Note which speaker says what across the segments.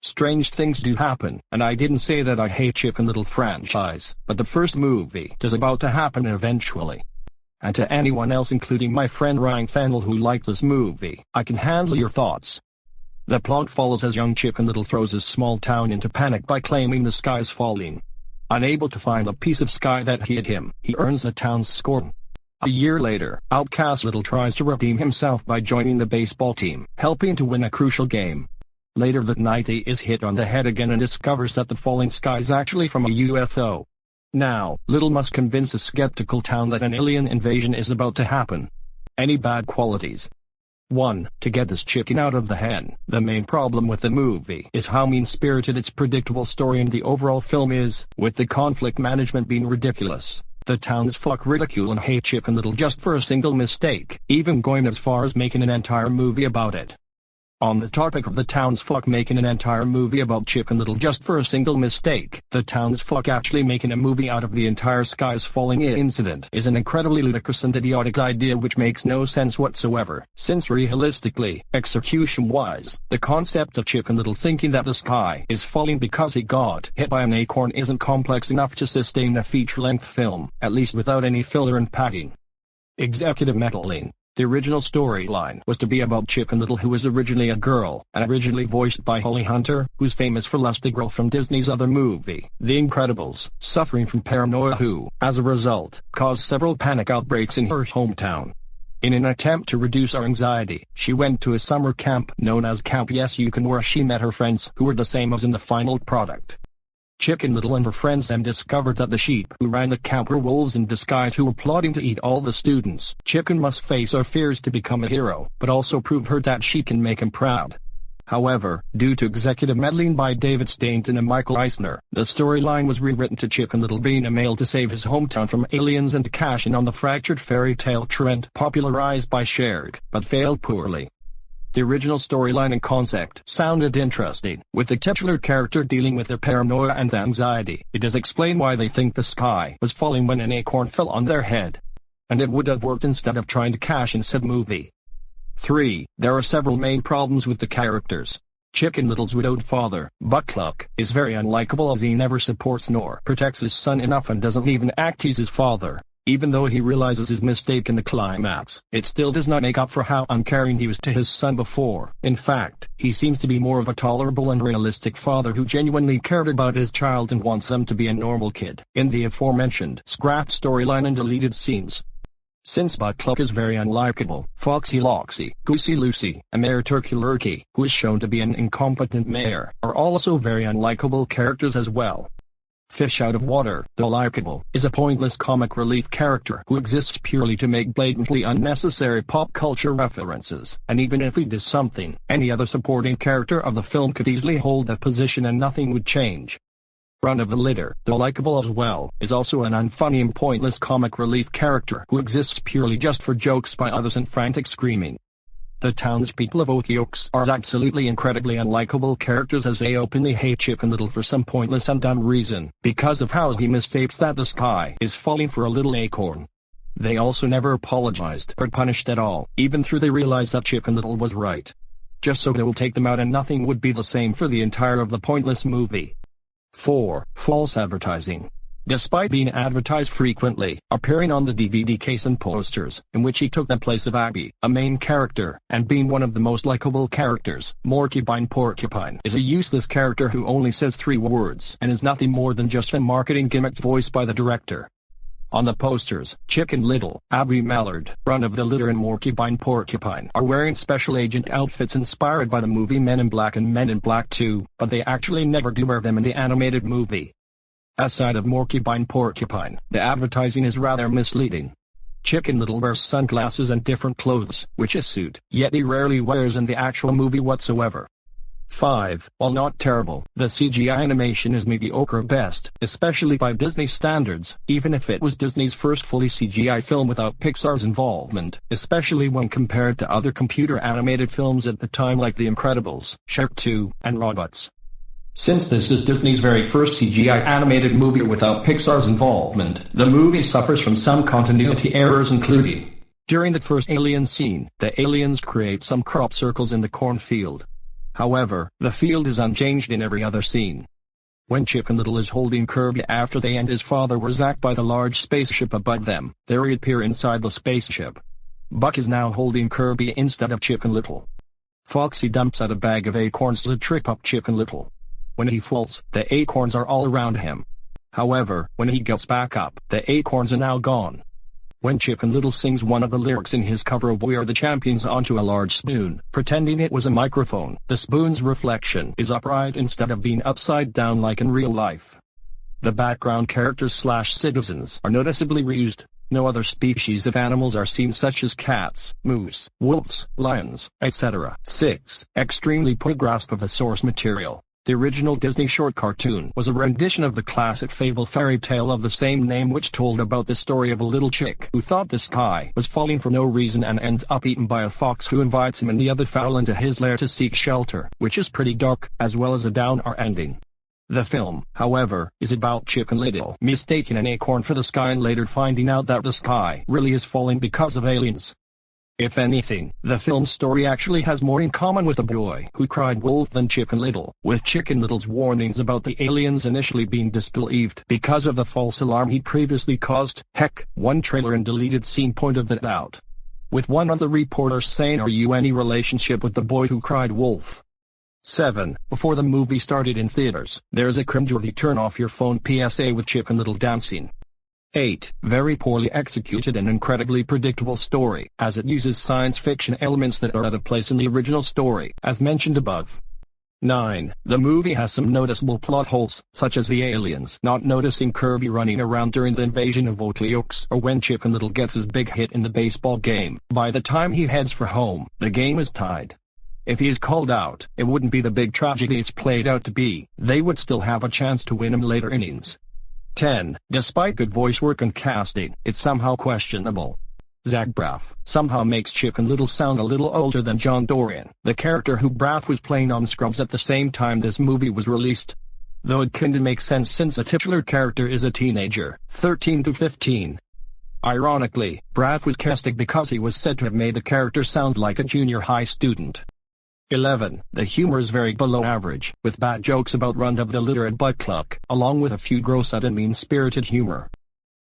Speaker 1: Strange things do happen, and I didn't say that I hate Chicken Little franchise, but the first movie is about to happen eventually. And to anyone else including my friend Ryan Fennell who liked this movie, I can handle your thoughts. The plot follows as young Chicken Little throws his small town into panic by claiming the sky is falling. Unable to find the piece of sky that hit him, he earns the town's scorn. A year later, Outcast Little tries to redeem himself by joining the baseball team, helping to win a crucial game. Later that night he is hit on the head again and discovers that the falling sky is actually from a UFO. Now, Little must convince a skeptical town that an alien invasion is about to happen. Any bad qualities? 1. To get this chicken out of the hen. The main problem with the movie is how mean-spirited its predictable story and the overall film is, with the conflict management being ridiculous. The townsfolk ridicule and hate Chicken Little just for a single mistake, even going as far as making an entire movie about it. On the topic of the townsfolk making an entire movie about Chicken Little just for a single mistake, the townsfolk actually making a movie out of the entire skies falling incident is an incredibly ludicrous and idiotic idea which makes no sense whatsoever, since realistically, execution-wise, the concept of Chicken Little thinking that the sky is falling because he got hit by an acorn isn't complex enough to sustain a feature-length film, at least without any filler and padding. Executive meddling. The original storyline was to be about Chicken Little, who was originally a girl, and originally voiced by Holly Hunter, who's famous for Elastigirl from Disney's other movie, The Incredibles, suffering from paranoia who, as a result, caused several panic outbreaks in her hometown. In an attempt to reduce her anxiety, she went to a summer camp known as Camp Yes You Can, where she met her friends who were the same as in the final product. Chicken Little and her friends then discovered that the sheep who ran the camp were wolves in disguise who were plotting to eat all the students. Chicken must face her fears to become a hero, but also prove her that she can make him proud. However, due to executive meddling by David Stainton and Michael Eisner, the storyline was rewritten to Chicken Little being a male to save his hometown from aliens and to cash in on the fractured fairy tale trend popularized by Cher, but failed poorly. The original storyline and concept sounded interesting, with the titular character dealing with their paranoia and anxiety. It does explain why they think the sky was falling when an acorn fell on their head. And it would have worked instead of trying to cash in said movie. 3. There are several main problems with the characters. Chicken Little's widowed father, Buck Cluck, is very unlikable as he never supports nor protects his son enough and doesn't even act he's his father. Even though he realizes his mistake in the climax, it still does not make up for how uncaring he was to his son before. In fact, he seems to be more of a tolerable and realistic father who genuinely cared about his child and wants them to be a normal kid. In the aforementioned scrapped storyline and deleted scenes. Since Buck Cluck is very unlikable, Foxy Loxy, Goosey Lucy, and Mayor Turkey Lurkey, who is shown to be an incompetent mayor, are also very unlikable characters as well. Fish Out of Water, though likable, is a pointless comic relief character who exists purely to make blatantly unnecessary pop culture references, and even if he does something, any other supporting character of the film could easily hold that position and nothing would change. Run of the Litter, though likable as well, is also an unfunny and pointless comic relief character who exists purely just for jokes by others and frantic screaming. The townspeople of Oaky Oaks are absolutely incredibly unlikable characters as they openly hate Chicken Little for some pointless and dumb reason, because of how he misstates that the sky is falling for a little acorn. They also never apologized or punished at all, even though they realized that Chicken Little was right. Just so they will take them out and nothing would be the same for the entire of the pointless movie. 4. False advertising. Despite being advertised frequently, appearing on the DVD case and posters, in which he took the place of Abby, a main character, and being one of the most likable characters, Morkybine Porcupine is a useless character who only says 3 words and is nothing more than just a marketing gimmick voiced by the director. On the posters, Chicken Little, Abby Mallard, Run of the Litter and Morkybine Porcupine are wearing special agent outfits inspired by the movie Men in Black and Men in Black 2, but they actually never do wear them in the animated movie. Aside of Morkybine Porcupine, the advertising is rather misleading. Chicken Little wears sunglasses and different clothes, which is suit, yet he rarely wears in the actual movie whatsoever. 5. While not terrible, the CGI animation is mediocre at best, especially by Disney standards, even if it was Disney's first fully CGI film without Pixar's involvement, especially when compared to other computer animated films at the time like The Incredibles, Shrek 2, and Robots. Since this is Disney's very first CGI animated movie without Pixar's involvement, the movie suffers from some continuity errors including, during the first alien scene, the aliens create some crop circles in the cornfield. However, the field is unchanged in every other scene. When Chicken Little is holding Kirby after they and his father were zapped by the large spaceship above them, they reappear inside the spaceship. Buck is now holding Kirby instead of Chicken Little. Foxy dumps out a bag of acorns to trip up Chicken Little. When he falls, the acorns are all around him. However, when he gets back up, the acorns are now gone. When Chicken Little sings one of the lyrics in his cover of We Are the Champions onto a large spoon, pretending it was a microphone, the spoon's reflection is upright instead of being upside down like in real life. The background characters/citizens are noticeably reused. No other species of animals are seen, such as cats, moose, wolves, lions, etc. 6. Extremely poor grasp of the source material. The original Disney short cartoon was a rendition of the classic fable fairy tale of the same name, which told about the story of a little chick who thought the sky was falling for no reason and ends up eaten by a fox who invites him and the other fowl into his lair to seek shelter, which is pretty dark, as well as a downer ending. The film, however, is about Chicken Little mistaking an acorn for the sky and later finding out that the sky really is falling because of aliens. If anything, the film's story actually has more in common with The Boy Who Cried Wolf than Chicken Little, with Chicken Little's warnings about the aliens initially being disbelieved because of the false alarm he previously caused. Heck, one trailer and deleted scene pointed that out, with one of the reporters saying, "Are you any relationship with The Boy Who Cried Wolf?" 7. Before the movie started in theaters, there's a cringeworthy turn off your phone PSA with Chicken Little dancing. 8. Very poorly executed and incredibly predictable story, as it uses science fiction elements that are out of place in the original story, as mentioned above. 9. The movie has some noticeable plot holes, such as the aliens not noticing Kirby running around during the invasion of Oakley-Oaks, or when Chicken Little gets his big hit in the baseball game. By the time he heads for home, the game is tied. If he is called out, it wouldn't be the big tragedy it's played out to be. They would still have a chance to win in later innings. 10. Despite good voice work and casting, it's somehow questionable. Zach Braff somehow makes Chicken Little sound a little older than John Dorian, the character who Braff was playing on Scrubs at the same time this movie was released. Though it kinda makes sense since the titular character is a teenager, 13 to 15. Ironically, Braff was casted because he was said to have made the character sound like a junior high student. 11. The humor is very below average, with bad jokes about Run of the Litter and Butt Cluck, along with a few gross-out and mean-spirited humor.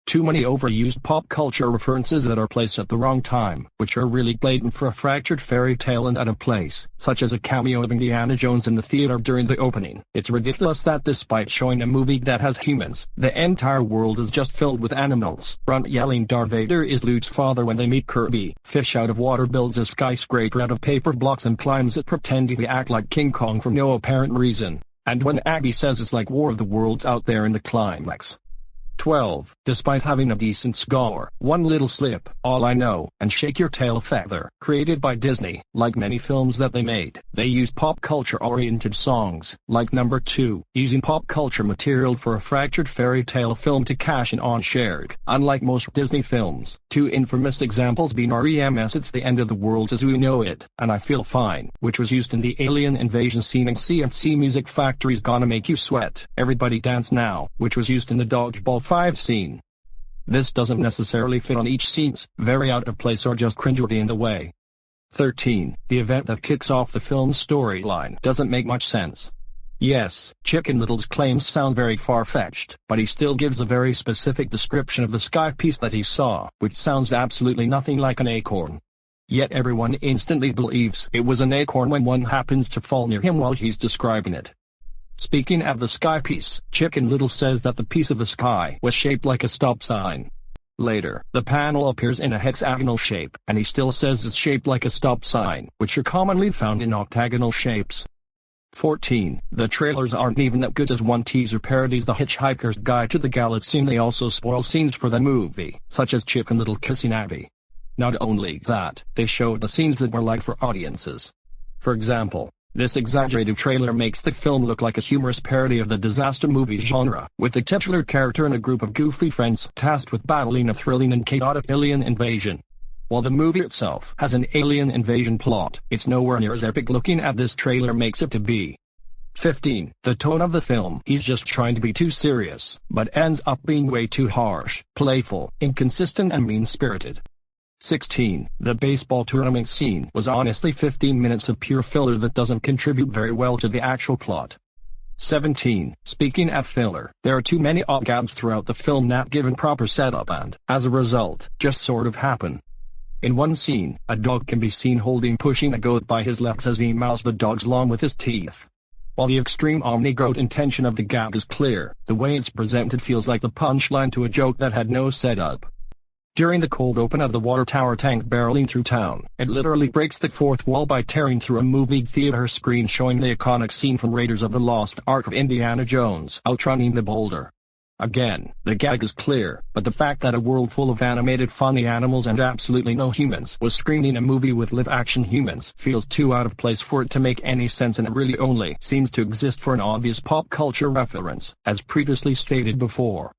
Speaker 1: Too many overused pop culture references that are placed at the wrong time, which are really blatant for a fractured fairy tale and out of place, such as a cameo of Indiana Jones in the theater during the opening. It's ridiculous that despite showing a movie that has humans, the entire world is just filled with animals. Grunt yelling Darth Vader is Luke's father when they meet Kirby. Fish out of water builds a skyscraper out of paper blocks and climbs it pretending to act like King Kong for no apparent reason. And when Abby says it's like War of the Worlds out there in the climax. 12. Despite having a decent score, One Little Slip, All I Know, and Shake Your Tail Feather, created by Disney, like many films that they made, they used pop culture-oriented songs, like Number 2, using pop culture material for a fractured fairy tale film to cash in on shared. Unlike most Disney films, two infamous examples being REM's It's the End of the World as We Know It, and I Feel Fine, which was used in the alien invasion scene in C&C Music Factory's Gonna Make You Sweat, Everybody Dance Now, which was used in the Dodgeball 5 scene. This doesn't necessarily fit on each scenes, very out of place or just cringeworthy in the way. 13. The event that kicks off the film's storyline doesn't make much sense. Yes, Chicken Little's claims sound very far-fetched, but he still gives a very specific description of the sky piece that he saw, which sounds absolutely nothing like an acorn. Yet everyone instantly believes it was an acorn when one happens to fall near him while he's describing it. Speaking of the sky piece, Chicken Little says that the piece of the sky was shaped like a stop sign. Later, the panel appears in a hexagonal shape, and he still says it's shaped like a stop sign, which are commonly found in octagonal shapes. 14. The trailers aren't even that good, as one teaser parodies The Hitchhiker's Guide to the Galaxy and they also spoil scenes for the movie, such as Chicken Little kissing Abby. Not only that, they showed the scenes that were like for audiences. For example, this exaggerated trailer makes the film look like a humorous parody of the disaster movie genre, with the titular character and a group of goofy friends tasked with battling a thrilling and chaotic alien invasion. While the movie itself has an alien invasion plot, it's nowhere near as epic looking as this trailer makes it to be. 15. The tone of the film, he's just trying to be too serious, but ends up being way too harsh, playful, inconsistent and mean-spirited. 16. The baseball tournament scene was honestly 15 minutes of pure filler that doesn't contribute very well to the actual plot. 17. Speaking of filler, there are too many op-gags throughout the film not given proper setup and, as a result, just sort of happen. In one scene, a dog can be seen pushing a goat by his legs as he mouths the dog's lawn with his teeth. While the extreme omni-goat intention of the gag is clear, the way it's presented feels like the punchline to a joke that had no setup. During the cold open of the water tower tank barreling through town, it literally breaks the fourth wall by tearing through a movie theater screen showing the iconic scene from Raiders of the Lost Ark of Indiana Jones outrunning the boulder. Again, the gag is clear, but the fact that a world full of animated funny animals and absolutely no humans was screening a movie with live-action humans feels too out of place for it to make any sense, and it really only seems to exist for an obvious pop culture reference, as previously stated before.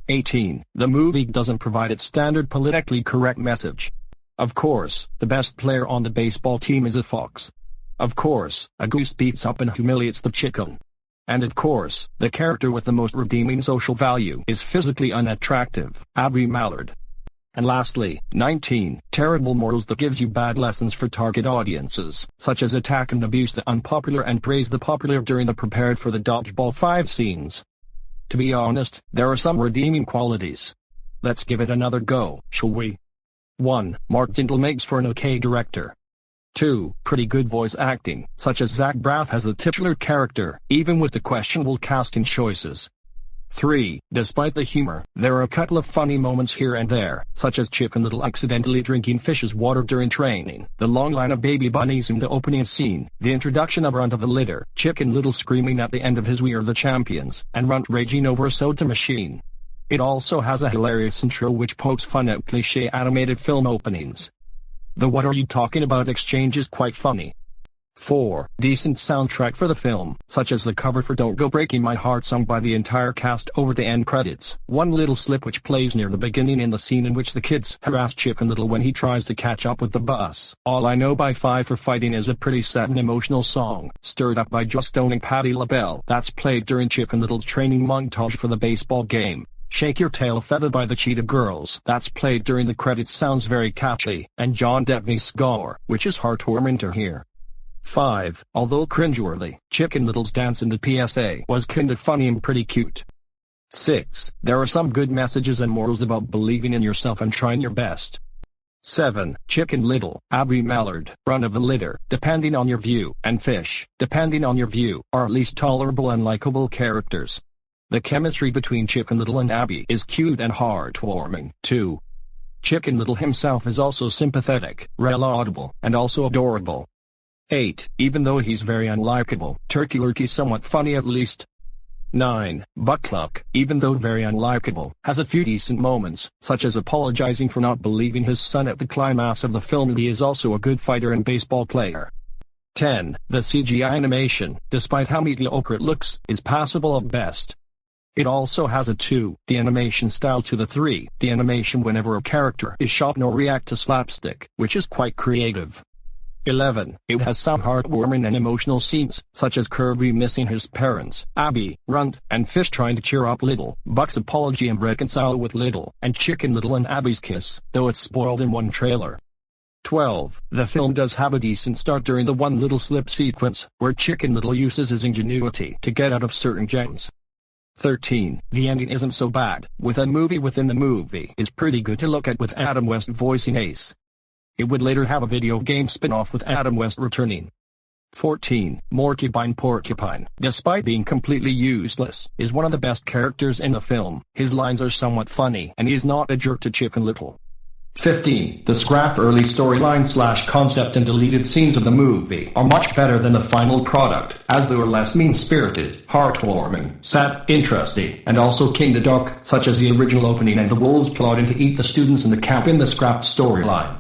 Speaker 1: 18. The movie doesn't provide its standard politically correct message. Of course, the best player on the baseball team is a fox. Of course, a goose beats up and humiliates the chicken. And of course, the character with the most redeeming social value is physically unattractive, Abby Mallard. And lastly, 19. Terrible morals that gives you bad lessons for target audiences, such as attack and abuse the unpopular and praise the popular during the Prepared for the Dodgeball 5 scenes. To be honest, there are some redeeming qualities. Let's give it another go, shall we? 1. Mark Tindall makes for an okay director. 2. Pretty good voice acting, such as Zach Braff as the titular character, even with the questionable casting choices. 3. Despite the humor, there are a couple of funny moments here and there, such as Chicken Little accidentally drinking fish's water during training, the long line of baby bunnies in the opening scene, the introduction of Runt of the Litter, Chicken Little screaming at the end of his "We Are the Champions," and Runt raging over a soda machine. It also has a hilarious intro which pokes fun at cliché animated film openings. The "what are you talking about" exchange is quite funny. 4. Decent soundtrack for the film, such as the cover for Don't Go Breaking My Heart sung by the entire cast over the end credits, one little slip which plays near the beginning in the scene in which the kids harass Chicken Little when he tries to catch up with the bus. All I Know by Five for Fighting is a pretty sad and emotional song, stirred up by just owning Patti LaBelle, that's played during Chicken Little's training montage for the baseball game. Shake Your Tail Feather by the Cheetah Girls, that's played during the credits, sounds very catchy, and John Debney's score, which is heartwarming to hear. 5. Although cringeworthy, Chicken Little's dance in the PSA was kinda funny and pretty cute. 6. There are some good messages and morals about believing in yourself and trying your best. 7. Chicken Little, Abby Mallard, Runt of the Litter, depending on your view, and Fish, depending on your view, are at least tolerable and likable characters. The chemistry between Chicken Little and Abby is cute and heartwarming, too. Chicken Little himself is also sympathetic, reliable, and also adorable. 8. Even though he's very unlikable, Turkey Lurkey's somewhat funny at least. 9. Buck Cluck, even though very unlikable, has a few decent moments, such as apologizing for not believing his son at the climax of the film, and he is also a good fighter and baseball player. 10. The CGI animation, despite how mediocre it looks, is passable at best. It also has a 2D animation style to the 3D animation whenever a character is shot nor react to slapstick, which is quite creative. 11. It has some heartwarming and emotional scenes, such as Kirby missing his parents, Abby, Runt, and Fish trying to cheer up Little, Buck's apology and reconcile with Little, and Chicken Little and Abby's kiss, though it's spoiled in one trailer. 12. The film does have a decent start during the one little slip sequence, where Chicken Little uses his ingenuity to get out of certain jams. 13. The ending isn't so bad, with a movie within the movie is pretty good to look at with Adam West voicing Ace. It would later have a video game spin-off with Adam West returning. 14. Morcupine Porcupine, despite being completely useless, is one of the best characters in the film. His lines are somewhat funny and he's not a jerk to Chicken Little. 15. The scrapped early storyline / concept and deleted scenes of the movie are much better than the final product, as they were less mean-spirited, heartwarming, sad, interesting, and also kinda dark, such as the original opening and the wolves plotting to eat the students in the camp in the scrapped storyline.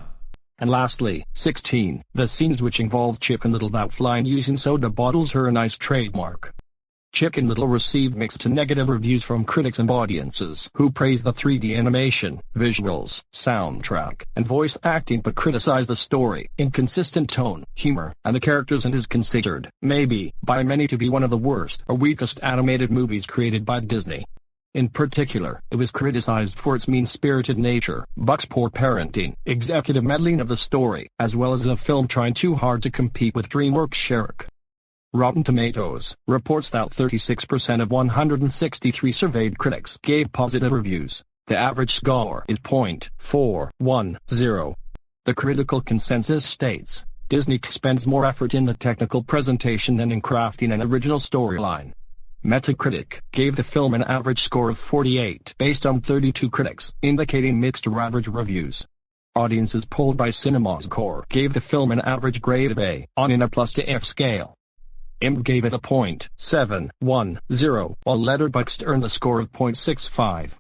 Speaker 1: And lastly, 16. The scenes which involve Chicken Little that flying using soda bottles are a nice trademark. Chicken Little received mixed to negative reviews from critics and audiences who praised the 3D animation, visuals, soundtrack, and voice acting but criticized the story, inconsistent tone, humor, and the characters, and is considered, maybe, by many to be one of the worst or weakest animated movies created by Disney. In particular, it was criticized for its mean-spirited nature, Buck's poor parenting, executive meddling of the story, as well as the film trying too hard to compete with DreamWorks' Shrek. Rotten Tomatoes reports that 36% of 163 surveyed critics gave positive reviews. The average score is .410. The critical consensus states, Disney spends more effort in the technical presentation than in crafting an original storyline. Metacritic gave the film an average score of 48 based on 32 critics, indicating mixed or average reviews. Audiences polled by CinemaScore gave the film an average grade of A on an A+ to F scale. IMDb gave it a .710, while Letterboxd earned a score of .65.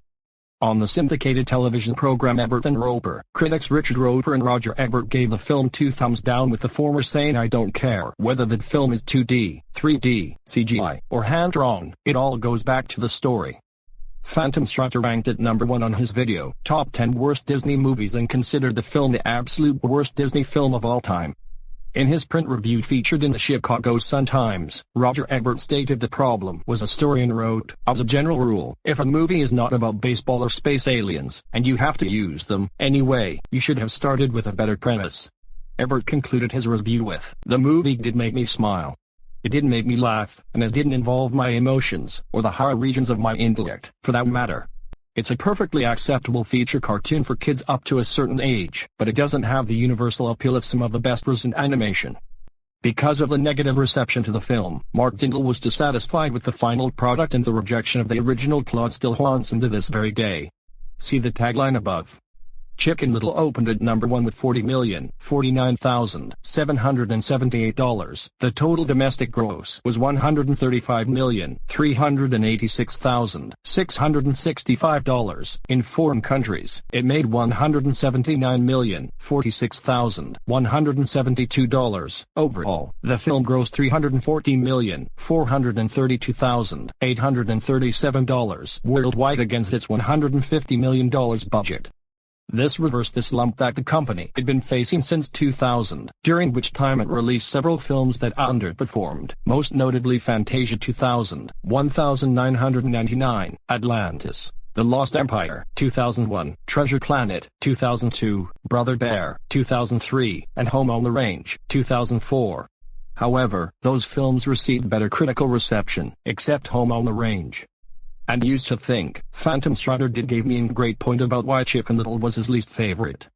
Speaker 1: On the syndicated television program Ebert and Roeper, critics Richard Roeper and Roger Ebert gave the film 2 thumbs down, with the former saying, "I don't care whether the film is 2D, 3D, CGI, or hand-drawn, it all goes back to the story." Phantom Strutter ranked at number 1 on his video Top 10 Worst Disney Movies and considered the film the absolute worst Disney film of all time. In his print review featured in the Chicago Sun-Times, Roger Ebert stated the problem was a story and wrote, "As a general rule, if a movie is not about baseball or space aliens, and you have to use them anyway, you should have started with a better premise." Ebert concluded his review with, "The movie did make me smile. It didn't make me laugh, and it didn't involve my emotions, or the higher regions of my intellect, for that matter. It's a perfectly acceptable feature cartoon for kids up to a certain age, but it doesn't have the universal appeal of some of the best recent animation." Because of the negative reception to the film, Mark Dindal was dissatisfied with the final product, and the rejection of the original plot still haunts him to this very day. See the tagline above. Chicken Little opened at number 1 with $40,049,778. The total domestic gross was $135,386,665. In foreign countries, it made $179,046,172. Overall, the film grossed $314,432,837 worldwide against its $150 million budget. This reversed the slump that the company had been facing since 2000, during which time it released several films that underperformed, most notably Fantasia 2000, 1999, Atlantis, The Lost Empire, 2001, Treasure Planet, 2002, Brother Bear, 2003, and Home on the Range, 2004. However, those films received better critical reception, except Home on the Range. And used to think, Phantom Strutter did gave me a great point about why Chicken Little was his least favorite.